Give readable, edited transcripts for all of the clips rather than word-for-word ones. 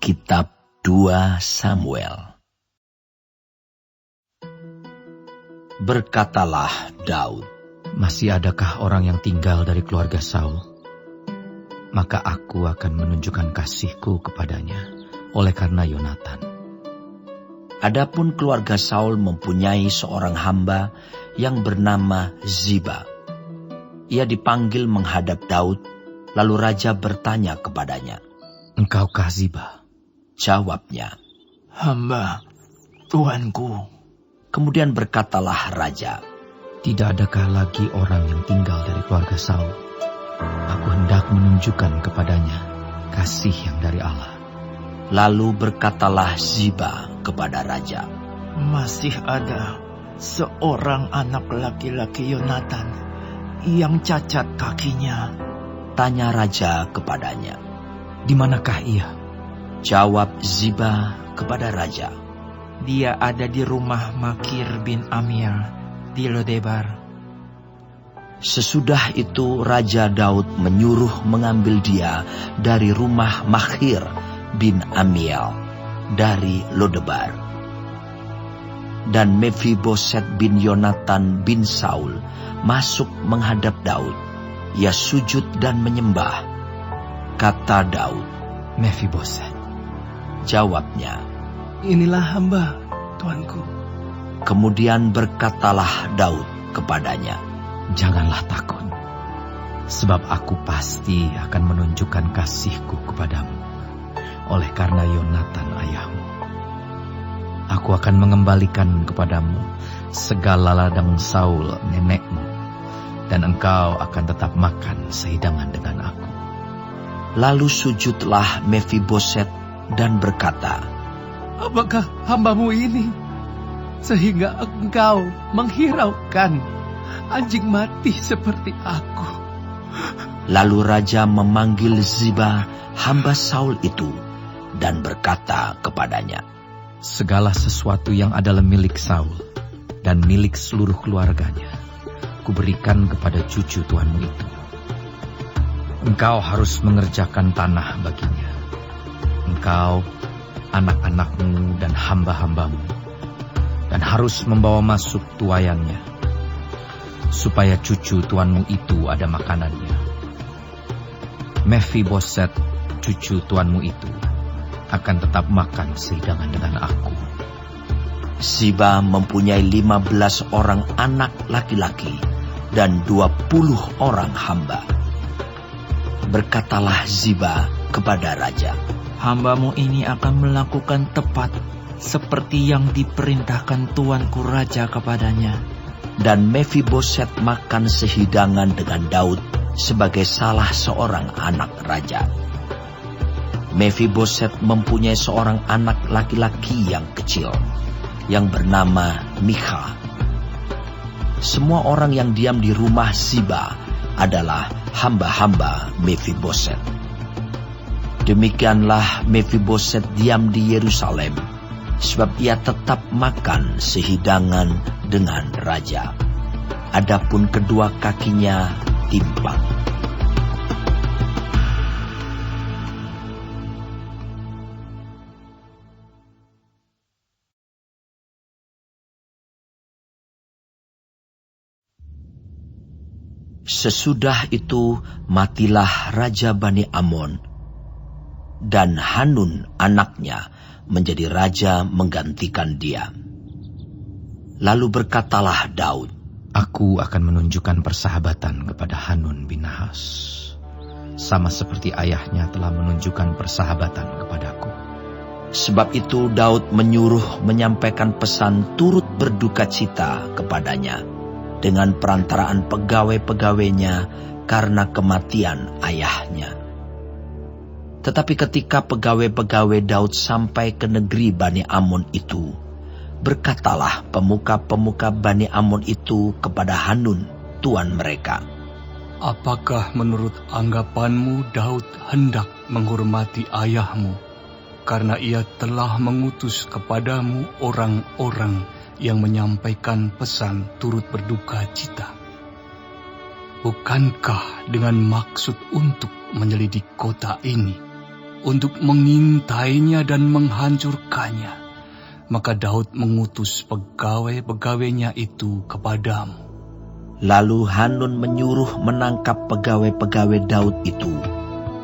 Kitab 2 Samuel. Berkatalah Daud, "Masih adakah orang yang tinggal dari keluarga Saul? Maka aku akan menunjukkan kasihku kepadanya oleh karena Yonatan." Adapun keluarga Saul mempunyai seorang hamba yang bernama Ziba. Ia dipanggil menghadap Daud, lalu raja bertanya kepadanya, "Engkaukah Ziba?" Jawabnya, "Hamba, tuanku." Kemudian berkatalah raja, "Tidak adakah lagi orang yang tinggal dari keluarga Saul? Aku hendak menunjukkan kepadanya kasih yang dari Allah." Lalu berkatalah Ziba kepada raja, "Masih ada seorang anak laki-laki Yonatan yang cacat kakinya." Tanya raja kepadanya. "Di manakah ia?" Jawab Ziba kepada raja, "Dia ada di rumah Makir bin Amiel di Lodebar." Sesudah itu Raja Daud menyuruh mengambil dia dari rumah Makir bin Amiel dari Lodebar. Dan Mephiboset bin Yonatan bin Saul masuk menghadap Daud. Ia sujud dan menyembah. Kata Daud, "Mephiboset." Jawabnya, "Inilah hamba, tuanku." Kemudian berkatalah Daud kepadanya, "Janganlah takut, sebab aku pasti akan menunjukkan kasihku kepadamu oleh karena Yonatan ayahmu. Aku akan mengembalikan kepadamu segala ladang Saul nenekmu, dan engkau akan tetap makan sehidangan dengan aku." Lalu sujudlah Mephiboset dan berkata, "Apakah hambamu ini sehingga engkau menghiraukan anjing mati seperti aku?" Lalu raja memanggil Ziba, hamba Saul itu, dan berkata kepadanya, "Segala sesuatu yang adalah milik Saul dan milik seluruh keluarganya, kuberikan kepada cucu tuanmu itu. Engkau harus mengerjakan tanah baginya. Engkau, anak-anakmu dan hamba-hambamu, dan harus membawa masuk tuayannya, supaya cucu tuanmu itu ada makanannya. Mephiboset, cucu tuanmu itu, akan tetap makan sehidangan dengan aku." Ziba mempunyai 15 orang anak laki-laki dan 20 orang hamba. Berkatalah Ziba kepada raja, "Hambamu ini akan melakukan tepat seperti yang diperintahkan tuanku raja kepadanya." dan Mephiboset makan sehidangan dengan Daud sebagai salah seorang anak raja. Mephiboset mempunyai seorang anak laki-laki yang kecil, yang bernama Mikha. Semua orang yang diam di rumah Ziba adalah hamba-hamba Mephiboset. Demikianlah Mephiboset diam di Yerusalem, sebab ia tetap makan sehidangan dengan raja. Adapun kedua kakinya timpang. Sesudah itu matilah Raja Bani Amon, dan Hanun anaknya menjadi raja menggantikan dia. Lalu berkatalah Daud, "Aku akan menunjukkan persahabatan kepada Hanun bin Nahas, sama seperti ayahnya telah menunjukkan persahabatan kepadaku." Sebab itu Daud menyuruh menyampaikan pesan turut berduka cita kepadanya dengan perantaraan pegawai-pegawainya karena kematian ayahnya. Tetapi ketika pegawai-pegawai Daud sampai ke negeri Bani Amon itu, berkatalah pemuka-pemuka Bani Amon itu kepada Hanun, tuan mereka, "Apakah menurut anggapanmu Daud hendak menghormati ayahmu, karena ia telah mengutus kepadamu orang-orang yang menyampaikan pesan turut berduka cita? Bukankah dengan maksud untuk menyelidik kota ini untuk mengintainya dan menghancurkannya, maka Daud mengutus pegawai-pegawainya itu kepadamu. Lalu Hanun menyuruh menangkap pegawai-pegawai Daud itu.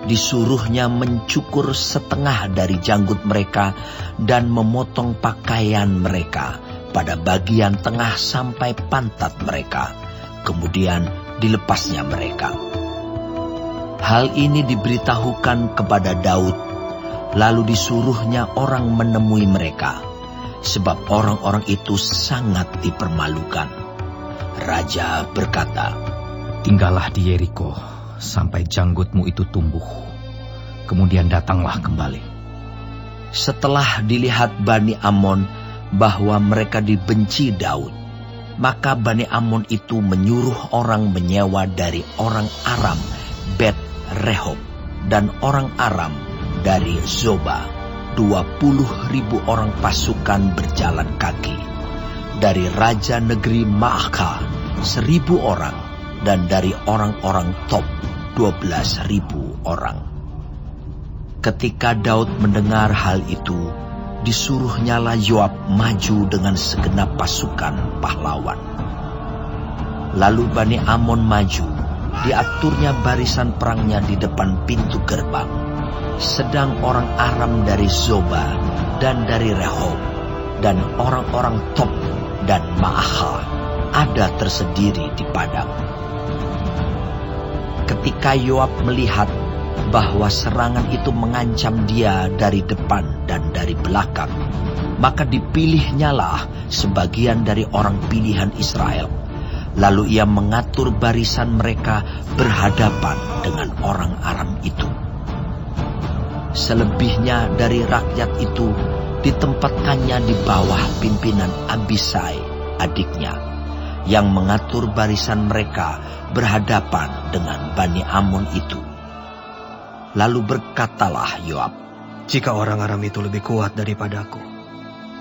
Disuruhnya mencukur setengah dari janggut mereka dan memotong pakaian mereka pada bagian tengah sampai pantat mereka. Kemudian dilepasnya mereka. Hal ini diberitahukan kepada Daud, lalu disuruhnya orang menemui mereka, sebab orang-orang itu sangat dipermalukan. Raja berkata, "Tinggallah di Yeriko sampai janggutmu itu tumbuh. Kemudian datanglah kembali." Setelah dilihat Bani Amon bahwa mereka dibenci Daud, maka Bani Amon itu menyuruh orang menyewa dari orang Aram Bet Rehob dan orang Aram dari Zoba 20.000 orang pasukan berjalan kaki, dari raja negeri Maaka 1.000 orang, dan dari orang-orang Top 12.000 orang. Ketika Daud mendengar hal itu, disuruhnyalah Yoab maju dengan segenap pasukan pahlawan. Lalu Bani Amon maju, diaturnya barisan perangnya di depan pintu gerbang, sedang orang Aram dari Zoba dan dari Rehob dan orang-orang Top dan Maaka ada tersendiri di padang. Ketika Yoab melihat bahwa serangan itu mengancam dia dari depan dan dari belakang, maka dipilihnyalah sebagian dari orang pilihan Israel. Lalu ia mengatur barisan mereka berhadapan dengan orang Aram itu. Selebihnya dari rakyat itu ditempatkannya di bawah pimpinan Abisai, adiknya, yang mengatur barisan mereka berhadapan dengan Bani Amon itu. Lalu berkatalah Yoab, "Jika orang Aram itu lebih kuat daripadaku,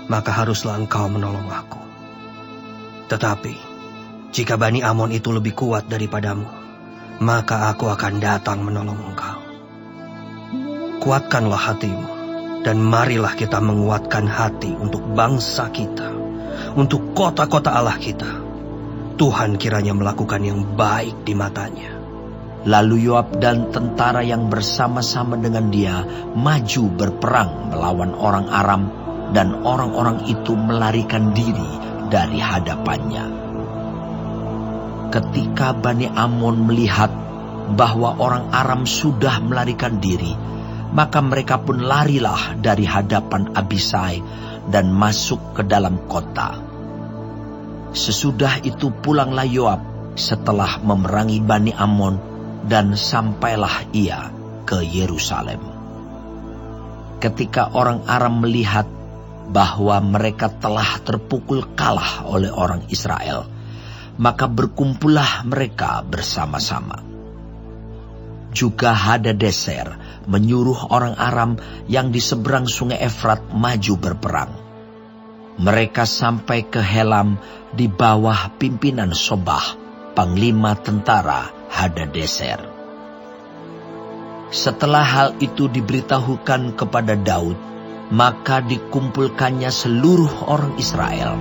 maka haruslah engkau menolong aku. Tetapi jika Bani Amon itu lebih kuat daripadamu, maka aku akan datang menolong engkau. Kuatkanlah hatimu, dan marilah kita menguatkan hati untuk bangsa kita, untuk kota-kota Allah kita. Tuhan kiranya melakukan yang baik di matanya." Lalu Yoab dan tentara yang bersama-sama dengan dia maju berperang melawan orang Aram, dan orang-orang itu melarikan diri dari hadapannya. Ketika Bani Amon melihat bahwa orang Aram sudah melarikan diri, maka mereka pun larilah dari hadapan Abisai dan masuk ke dalam kota. Sesudah itu pulanglah Yoab setelah memerangi Bani Amon, dan sampailah ia ke Yerusalem. Ketika orang Aram melihat bahwa mereka telah terpukul kalah oleh orang Israel, maka berkumpullah mereka bersama-sama. Juga Hadadeser menyuruh orang Aram yang di seberang sungai Efrat maju berperang. Mereka sampai ke Helam di bawah pimpinan Sobah, panglima tentara Hadadeser. Setelah hal itu diberitahukan kepada Daud, maka dikumpulkannya seluruh orang Israel,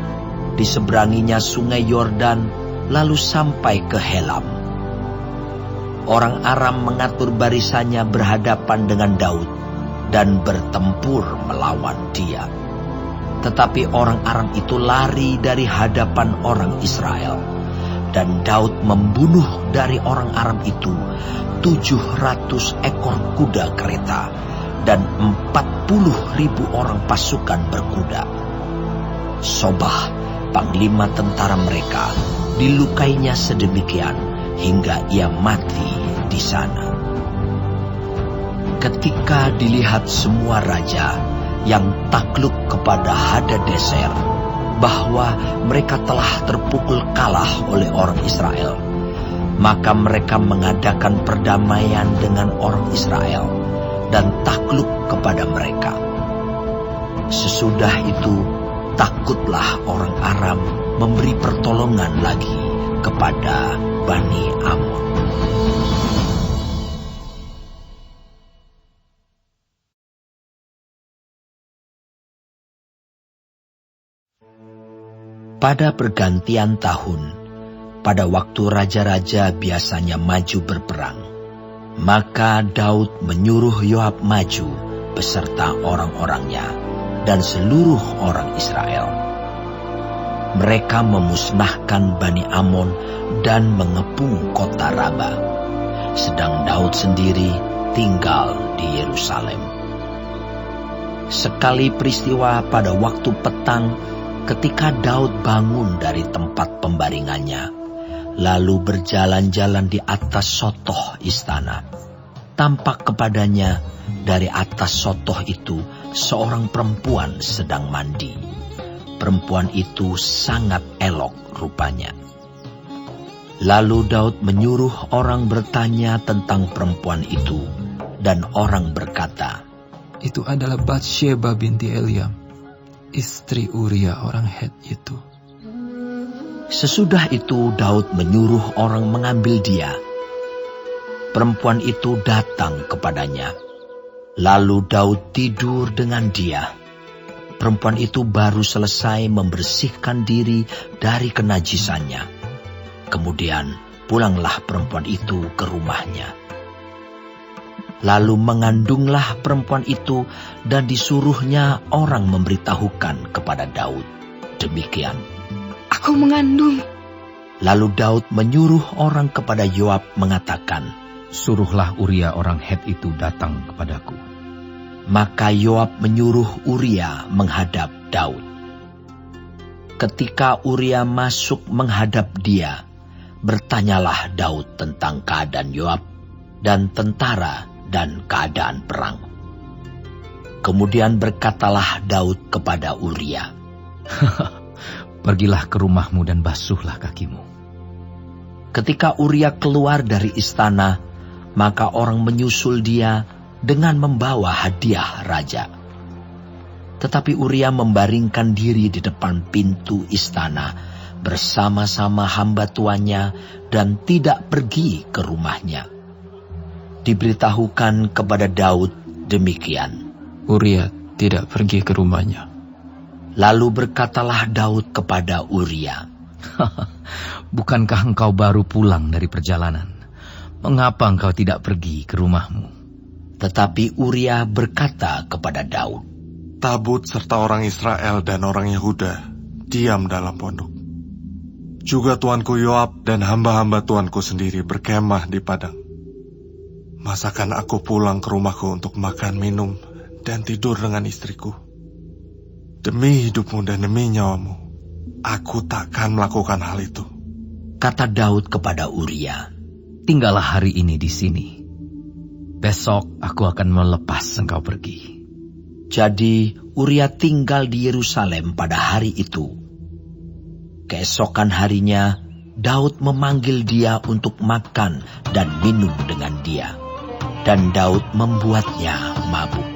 diseberanginya sungai Yordan, lalu sampai ke Helam. Orang Aram mengatur barisannya berhadapan dengan Daud dan bertempur melawan dia. Tetapi orang Aram itu lari dari hadapan orang Israel, dan Daud membunuh dari orang Aram itu 700 ekor kuda kereta dan 40.000 orang pasukan berkuda. Sobah, panglima tentara mereka, dilukainya sedemikian hingga ia mati di sana. Ketika dilihat semua raja yang takluk kepada Hadadeser bahwa mereka telah terpukul kalah oleh orang Israel, maka mereka mengadakan perdamaian dengan orang Israel dan takluk kepada mereka. Sesudah itu takutlah orang Aram memberi pertolongan lagi kepada Bani Amon. Pada pergantian tahun, pada waktu raja-raja biasanya maju berperang, maka Daud menyuruh Yoab maju beserta orang-orangnya dan seluruh orang Israel. Mereka memusnahkan Bani Amon dan mengepung kota Raba, sedang Daud sendiri tinggal di Yerusalem. Sekali peristiwa pada waktu petang, ketika Daud bangun dari tempat pembaringannya, lalu berjalan-jalan di atas sotoh istana, tampak kepadanya dari atas sotoh itu seorang perempuan sedang mandi. Perempuan itu sangat elok rupanya. Lalu Daud menyuruh orang bertanya tentang perempuan itu, dan orang berkata, Itu adalah Batsheba binti Eliam, istri Uria orang Het itu. Sesudah itu Daud menyuruh orang mengambil dia. Perempuan itu datang kepadanya. Lalu Daud tidur dengan dia. Perempuan itu baru selesai membersihkan diri dari kenajisannya. Kemudian pulanglah perempuan itu ke rumahnya. Lalu mengandunglah perempuan itu dan disuruhnya orang memberitahukan kepada Daud. Demikian. Aku mengandung. Lalu Daud menyuruh orang kepada Yoab mengatakan, Suruhlah Uria orang Het itu datang kepadaku. Maka Yoab menyuruh Uria menghadap Daud. Ketika Uria masuk menghadap dia, bertanyalah Daud tentang keadaan Yoab dan tentara dan keadaan perang. Kemudian berkatalah Daud kepada Uria, Pergilah ke rumahmu dan basuhlah kakimu. Ketika Uria keluar dari istana, maka orang menyusul dia dengan membawa hadiah raja. Tetapi Uria membaringkan diri di depan pintu istana bersama-sama hamba tuannya dan tidak pergi ke rumahnya. Diberitahukan kepada Daud demikian. Uria tidak pergi ke rumahnya. Lalu berkatalah Daud kepada Uria, Bukankah engkau baru pulang dari perjalanan? Mengapa engkau tidak pergi ke rumahmu? Tetapi Uria berkata kepada Daud, Tabut serta orang Israel dan orang Yehuda diam dalam pondok. Juga tuanku Yoab dan hamba-hamba tuanku sendiri berkemah di padang. Masakan aku pulang ke rumahku untuk makan, minum, dan tidur dengan istriku? Demi hidupmu dan demi nyawamu, aku takkan melakukan hal itu. Kata Daud kepada Uria, Tinggallah hari ini di sini. Besok aku akan melepas engkau pergi. Jadi Uria tinggal di Yerusalem pada hari itu. Keesokan harinya, Daud memanggil dia untuk makan dan minum dengan dia. Dan Daud membuatnya mabuk.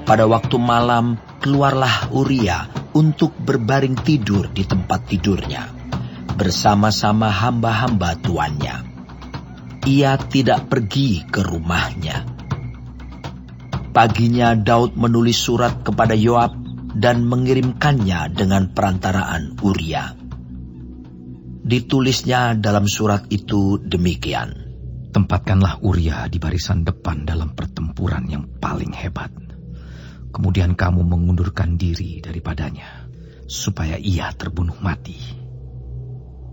Pada waktu malam, keluarlah Uria untuk berbaring tidur di tempat tidurnya, bersama-sama hamba-hamba tuannya. Ia tidak pergi ke rumahnya. Paginya Daud menulis surat kepada Yoab dan mengirimkannya dengan perantaraan Uria. Ditulisnya dalam surat itu demikian. Tempatkanlah Uria di barisan depan dalam pertempuran yang paling hebat. Kemudian kamu mengundurkan diri daripadanya, supaya ia terbunuh mati.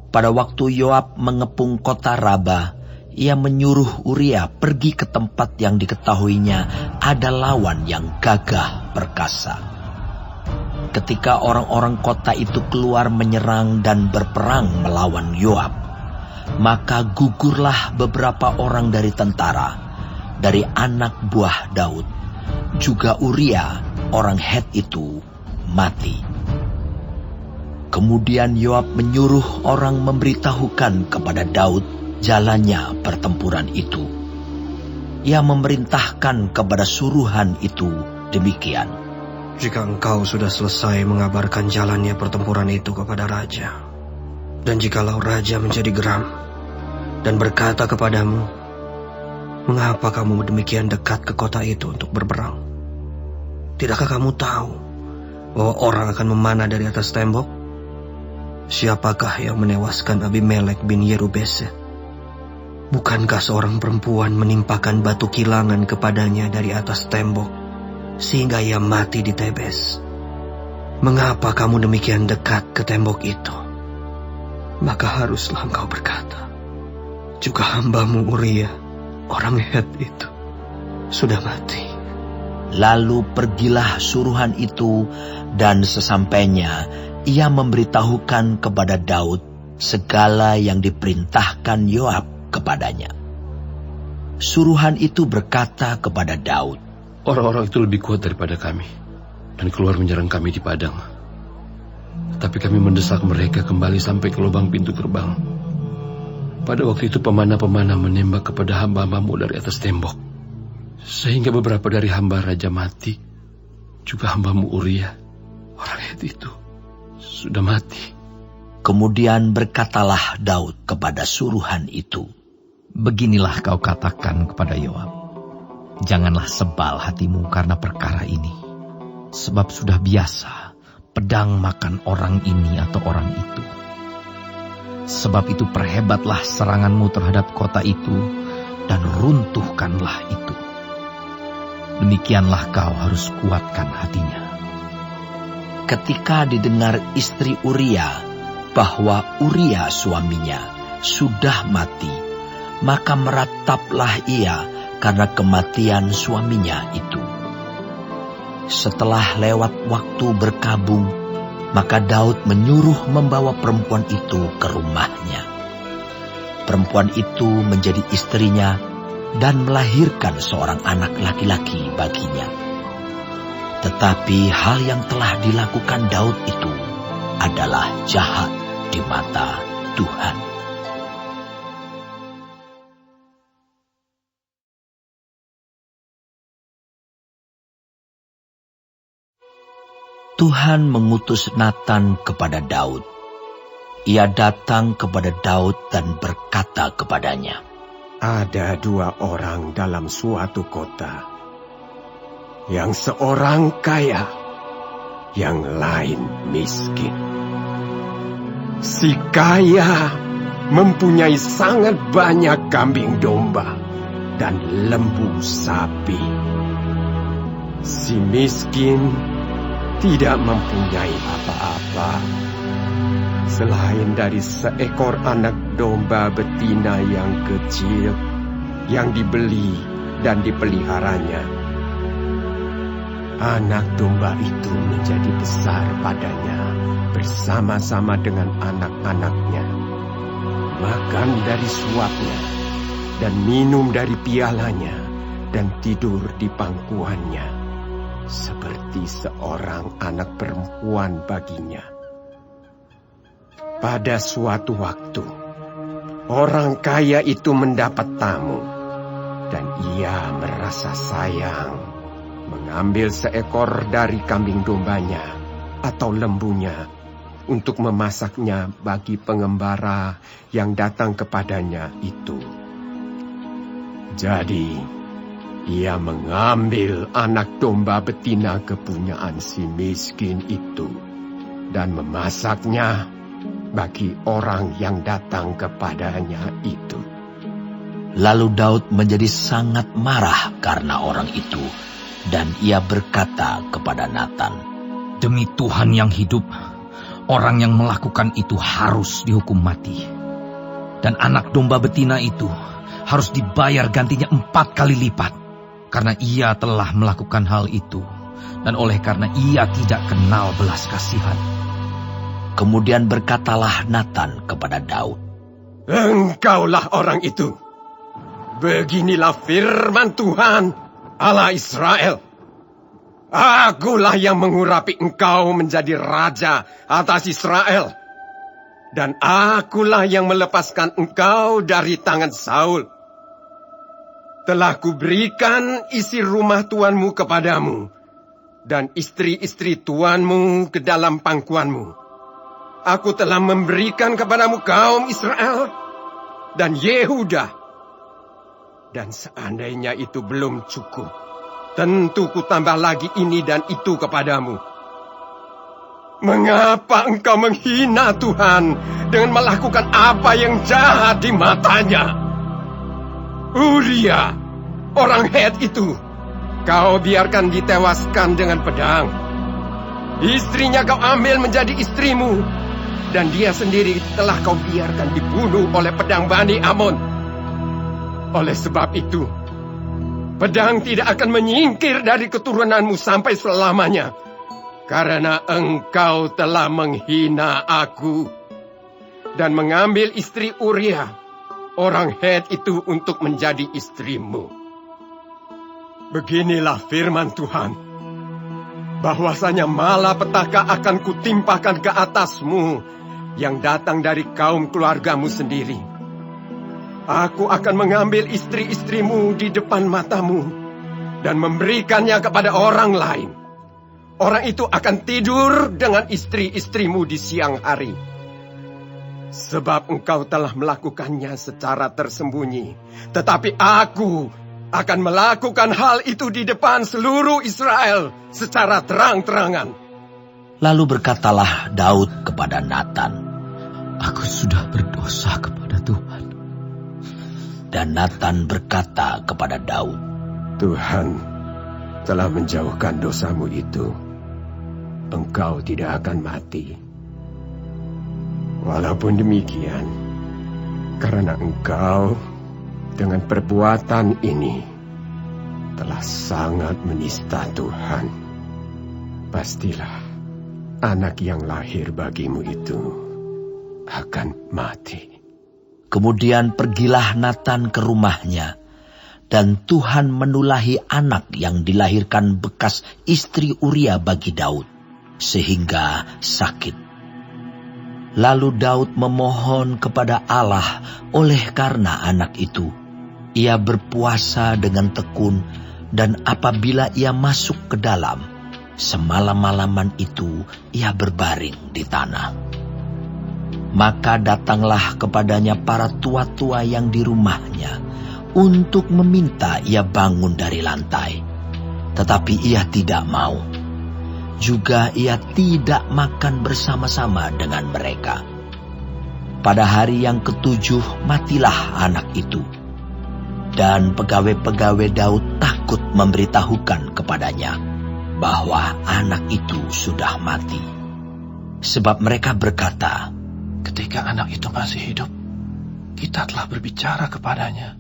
Pada waktu Yoab mengepung kota Raba, ia menyuruh Uria pergi ke tempat yang diketahuinya ada lawan yang gagah perkasa. Ketika orang-orang kota itu keluar menyerang dan berperang melawan Yoab, maka gugurlah beberapa orang dari tentara, dari anak buah Daud. Juga Uria, orang Het itu, mati. Kemudian Yoab menyuruh orang memberitahukan kepada Daud jalannya pertempuran itu. Ia memerintahkan kepada suruhan itu demikian. Jika engkau sudah selesai mengabarkan jalannya pertempuran itu kepada raja, dan jikalau raja menjadi geram dan berkata kepadamu, mengapa kamu demikian dekat ke kota itu untuk berperang? Tidakkah kamu tahu bahwa orang akan memanah dari atas tembok? siapakah yang menewaskan Abimelek bin Yerubeset? Bukankah seorang perempuan menimpakan batu kilangan kepadanya dari atas tembok, sehingga ia mati di Tebes? Mengapa kamu demikian dekat ke tembok itu? Maka haruslah engkau berkata, juga hambamu Uria, orang Het itu, sudah mati. Lalu pergilah suruhan itu, dan sesampainya ia memberitahukan kepada Daud segala yang diperintahkan Yoab kepadanya. Suruhan itu berkata kepada Daud, orang-orang itu lebih kuat daripada kami, dan keluar menyerang kami di padang. Tapi kami mendesak mereka kembali sampai ke lubang pintu gerbang. Pada waktu itu pemanah-pemanah menembak kepada hamba-hambamu dari atas tembok, sehingga beberapa dari hamba raja mati. Juga hambamu Uria, orang Het itu, sudah mati. Kemudian berkatalah Daud kepada suruhan itu, beginilah kau katakan kepada Yoab, janganlah sebal hatimu karena perkara ini, sebab sudah biasa pedang makan orang ini atau orang itu. Sebab itu perhebatlah seranganmu terhadap kota itu, dan runtuhkanlah itu. Demikianlah kau harus kuatkan hatinya. Ketika didengar istri Uria bahwa Uria suaminya sudah mati, maka merataplah ia karena kematian suaminya itu. Setelah lewat waktu berkabung, maka Daud menyuruh membawa perempuan itu ke rumahnya. Perempuan itu menjadi istrinya dan melahirkan seorang anak laki-laki baginya. Tetapi hal yang telah dilakukan Daud itu adalah jahat di mata Tuhan. Tuhan mengutus Natan kepada Daud. Ia datang kepada Daud dan berkata kepadanya, ada 2 orang dalam suatu kota, yang seorang kaya, yang lain miskin. Si kaya mempunyai sangat banyak kambing domba dan lembu sapi. Si miskin tidak mempunyai apa-apa selain dari seekor anak domba betina yang kecil yang dibeli dan dipeliharanya. Anak domba itu menjadi besar padanya bersama-sama dengan anak-anaknya, makan dari suapnya dan minum dari pialanya dan tidur di pangkuannya, seperti seorang anak perempuan baginya. Pada suatu waktu, orang kaya itu mendapat tamu, dan ia merasa sayang, mengambil seekor dari kambing dombanya atau lembunya untuk memasaknya bagi pengembara yang datang kepadanya itu. Jadi, ia mengambil anak domba betina kepunyaan si miskin itu dan memasaknya bagi orang yang datang kepadanya itu. Lalu Daud menjadi sangat marah karena orang itu, dan ia berkata kepada Natan, demi Tuhan yang hidup, orang yang melakukan itu harus dihukum mati. Dan anak domba betina itu harus dibayar gantinya 4 kali lipat, karena ia telah melakukan hal itu, dan oleh karena ia tidak kenal belas kasihan. Kemudian berkatalah Natan kepada Daud, engkaulah orang itu. Beginilah firman Tuhan, Allah Israel. Akulah yang mengurapi engkau menjadi raja atas Israel. Dan akulah yang melepaskan engkau dari tangan Saul. Telah kuberikan isi rumah tuanmu kepadamu, dan istri-istri tuanmu ke dalam pangkuanmu. Aku telah memberikan kepadamu kaum Israel dan Yehuda. Dan seandainya itu belum cukup, tentu ku tambah lagi ini dan itu kepadamu. Mengapa engkau menghina Tuhan dengan melakukan apa yang jahat di matanya? Uria, orang Het itu, kau biarkan ditewaskan dengan pedang. Istrinya kau ambil menjadi istrimu, dan dia sendiri telah kau biarkan dibunuh oleh pedang Bani Amon. Oleh sebab itu, pedang tidak akan menyingkir dari keturunanmu sampai selamanya, karena engkau telah menghina aku dan mengambil istri Uria, orang Het itu, untuk menjadi istrimu. Beginilah firman Tuhan, bahwasanya malapetaka akan kutimpakan ke atasmu yang datang dari kaum keluargamu sendiri. Aku akan mengambil istri-istrimu di depan matamu dan memberikannya kepada orang lain. Orang itu akan tidur dengan istri-istrimu di siang hari. Sebab engkau telah melakukannya secara tersembunyi, tetapi aku akan melakukan hal itu di depan seluruh Israel secara terang-terangan. Lalu berkatalah Daud kepada Natan, "Aku sudah berdosa kepada Tuhan." Dan Natan berkata kepada Daud, Tuhan telah menjauhkan dosamu itu. Engkau tidak akan mati. Walaupun demikian, karena engkau dengan perbuatan ini telah sangat menista Tuhan, pastilah anak yang lahir bagimu itu akan mati. Kemudian pergilah Natan ke rumahnya, dan Tuhan menulahi anak yang dilahirkan bekas istri Uria bagi Daud, sehingga sakit. Lalu Daud memohon kepada Allah oleh karena anak itu. Ia berpuasa dengan tekun, dan apabila ia masuk ke dalam, semalam-malaman itu ia berbaring di tanah. Maka datanglah kepadanya para tua-tua yang di rumahnya untuk meminta ia bangun dari lantai. Tetapi ia tidak mau. Juga ia tidak makan bersama-sama dengan mereka. Pada hari yang ke-7 matilah anak itu. Dan pegawai-pegawai Daud takut memberitahukan kepadanya bahwa anak itu sudah mati. Sebab mereka berkata, "Ketika anak itu masih hidup, kita telah berbicara kepadanya,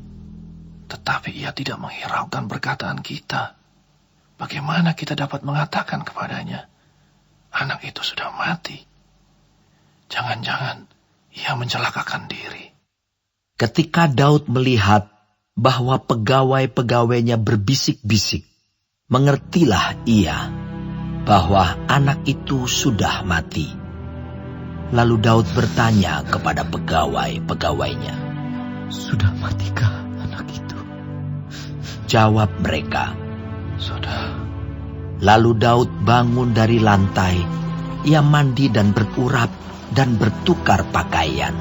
tetapi ia tidak menghiraukan perkataan kita. Bagaimana kita dapat mengatakan kepadanya, anak itu sudah mati? Jangan-jangan ia mencelakakan diri." Ketika Daud melihat bahwa pegawai-pegawainya berbisik-bisik, mengertilah ia bahwa anak itu sudah mati. Lalu Daud bertanya kepada pegawai-pegawainya, "Sudah matikah anak itu?" Jawab mereka, "Sudah." Lalu Daud bangun dari lantai, ia mandi dan berurap dan bertukar pakaian.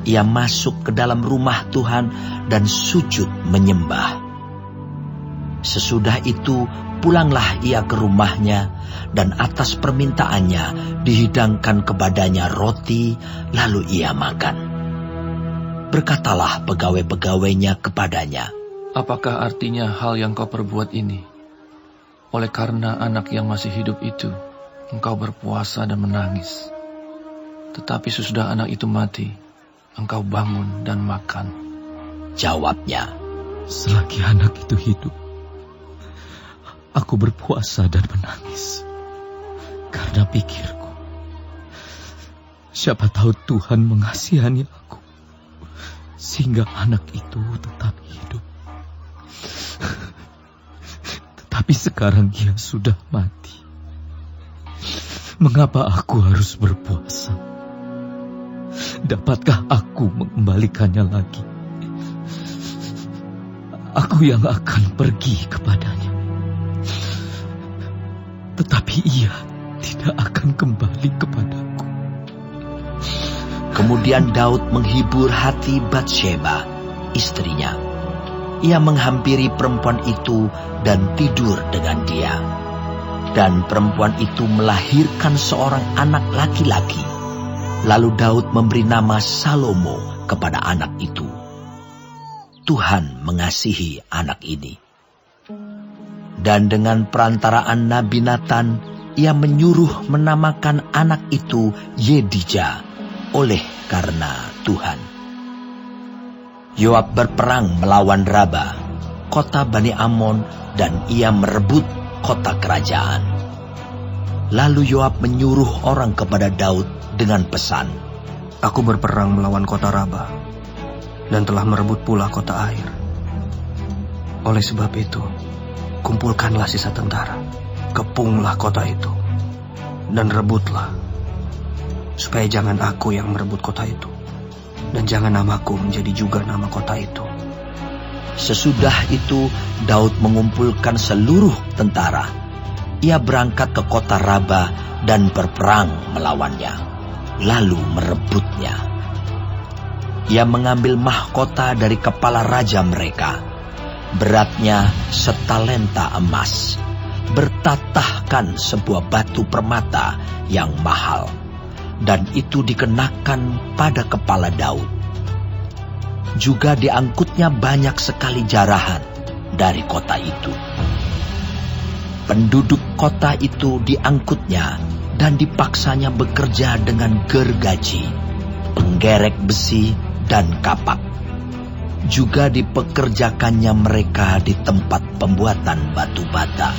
Ia masuk ke dalam rumah Tuhan dan sujud menyembah. Sesudah itu pulanglah ia ke rumahnya, dan atas permintaannya dihidangkan kepadanya roti, lalu ia makan. Berkatalah pegawai-pegawainya kepadanya, "Apakah artinya hal yang kau perbuat ini? Oleh karena anak yang masih hidup itu, engkau berpuasa dan menangis. Tetapi sesudah anak itu mati, engkau bangun dan makan." Jawabnya, "Selagi anak itu hidup, aku berpuasa dan menangis. Karena pikirku, siapa tahu Tuhan mengasihani aku, sehingga anak itu tetap hidup. Tetapi sekarang ia sudah mati. Mengapa aku harus berpuasa? Dapatkah aku mengembalikannya lagi? Aku yang akan pergi kepadanya, tetapi ia tidak akan kembali kepadaku." Kemudian Daud menghibur hati Batsheba, istrinya. Ia menghampiri perempuan itu dan tidur dengan dia. Dan perempuan itu melahirkan seorang anak laki-laki. Lalu Daud memberi nama Salomo kepada anak itu. Tuhan mengasihi anak ini. Dan dengan perantaraan Nabi Natan, ia menyuruh menamakan anak itu Yedija, oleh karena Tuhan. Yoab berperang melawan Raba, kota Bani Amon, dan ia merebut kota kerajaan. Lalu Yoab menyuruh orang kepada Daud dengan pesan, Aku berperang melawan kota Raba, dan telah merebut pula kota Air. Oleh sebab itu, kumpulkanlah sisa tentara, kepunglah kota itu, dan rebutlah, supaya jangan aku yang merebut kota itu, dan jangan namaku menjadi juga nama kota itu. Sesudah itu Daud mengumpulkan seluruh tentara. Ia berangkat ke kota Raba dan berperang melawannya, lalu merebutnya. Ia mengambil mahkota dari kepala raja mereka, beratnya setalenta emas, bertatahkan sebuah batu permata yang mahal, dan itu dikenakan pada kepala Daud. Juga diangkutnya banyak sekali jarahan dari kota itu. Penduduk kota itu diangkutnya dan dipaksanya bekerja dengan gergaji, penggerek besi, dan kapak. Juga dipekerjakannya mereka di tempat pembuatan batu bata.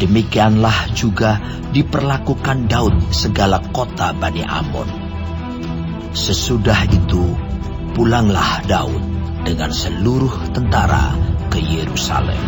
Demikianlah juga diperlakukan Daud segala kota Bani Amon. Sesudah itu, pulanglah Daud dengan seluruh tentara ke Yerusalem.